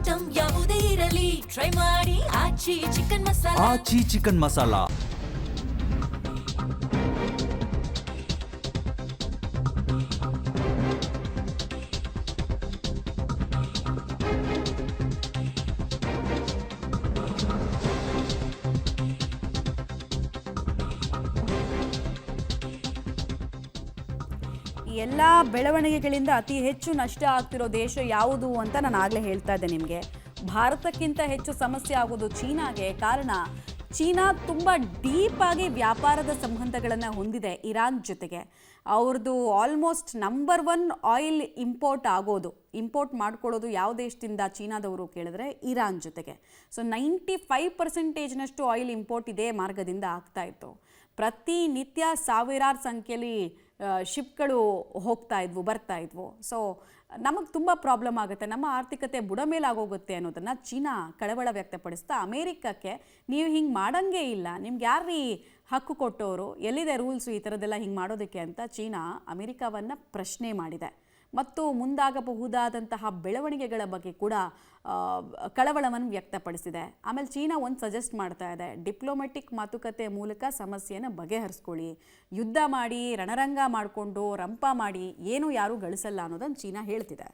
Item ಯಾವುದೇ ಇರಲಿ try ಮಾಡಿ ಆಚಿ ಚಿಕನ್ ಮಸಾಲಾ. ಆಚಿ ಚಿಕನ್ ಮಸಾಲಾ. ಎಲ್ಲ ಬೆಳವಣಿಗೆಗಳಿಂದ ಅತಿ ಹೆಚ್ಚು ನಷ್ಟ ಆಗ್ತಿರೋ ದೇಶ ಯಾವುದು ಅಂತ ನಾನು ಆಗಲೇ ಹೇಳ್ತಾ ಇದ್ದೆ ನಿಮಗೆ. ಭಾರತಕ್ಕಿಂತ ಹೆಚ್ಚು ಸಮಸ್ಯೆ ಆಗೋದು ಚೀನಾಗೆ. ಕಾರಣ ಚೀನಾ ತುಂಬ ಡೀಪಾಗಿ ವ್ಯಾಪಾರದ ಸಂಬಂಧಗಳನ್ನು ಹೊಂದಿದೆ ಇರಾನ್ ಜೊತೆಗೆ. ಅವ್ರದ್ದು ಆಲ್ಮೋಸ್ಟ್ ನಂಬರ್ 1 ಆಯಿಲ್ ಇಂಪೋರ್ಟ್ ಮಾಡ್ಕೊಳ್ಳೋದು ಯಾವ ದೇಶದಿಂದ ಚೀನಾದವರು ಕೇಳಿದ್ರೆ ಇರಾನ್ ಜೊತೆಗೆ. ಸೊ 95% ಆಯಿಲ್ ಇಂಪೋರ್ಟ್ ಇದೇ ಮಾರ್ಗದಿಂದ ಆಗ್ತಾ ಇತ್ತು. ಪ್ರತಿನಿತ್ಯ ಸಾವಿರಾರು ಸಂಖ್ಯೆಯಲ್ಲಿ ಶಿಪ್ಗಳು ಬರ್ತಾ ಇದ್ವು. ಸೊ ನಮಗೆ ತುಂಬ ಪ್ರಾಬ್ಲಮ್ ಆಗುತ್ತೆ, ನಮ್ಮ ಆರ್ಥಿಕತೆ ಬುಡ ಮೇಲಾಗೋಗುತ್ತೆ ಅನ್ನೋದನ್ನು ಚೀನಾ ಕಳವಳ ವ್ಯಕ್ತಪಡಿಸ್ತಾ ಅಮೇರಿಕಕ್ಕೆ ನೀವು ಹಿಂಗೆ ಮಾಡೋಂಗೇ ಇಲ್ಲ, ನಿಮ್ಗೆ ಯಾರೀ ಹಕ್ಕು ಕೊಟ್ಟವರು, ಎಲ್ಲಿದೆ ರೂಲ್ಸು ಈ ಥರದ್ದೆಲ್ಲ ಹಿಂಗೆ ಮಾಡೋದಕ್ಕೆ ಅಂತ ಚೀನಾ ಅಮೇರಿಕಾವನ್ನು ಪ್ರಶ್ನೆ ಮಾಡಿದೆ. ಮತ್ತು ಮುಂದಾಗಬಹುದಾದಂತಹ ಬೆಳವಣಿಗೆಗಳ ಬಗ್ಗೆ ಕೂಡ ಕಳವಳವನ್ನು ವ್ಯಕ್ತಪಡಿಸಿದೆ. ಆಮೇಲೆ ಚೀನಾ ಒಂದು ಸಜೆಸ್ಟ್ ಮಾಡ್ತಾ ಇದೆ, ಡಿಪ್ಲೊಮೆಟಿಕ್ ಮಾತುಕತೆ ಮೂಲಕ ಸಮಸ್ಯೆಯನ್ನು ಬಗೆಹರಿಸ್ಕೊಳ್ಳಿ, ಯುದ್ಧ ಮಾಡಿ ರಣರಂಗ ಮಾಡಿಕೊಂಡು ರಂಪ ಮಾಡಿ ಏನೂ ಯಾರೂ ಗಳಿಸಲ್ಲ ಅನ್ನೋದನ್ನು ಚೀನಾ ಹೇಳ್ತಿದೆ.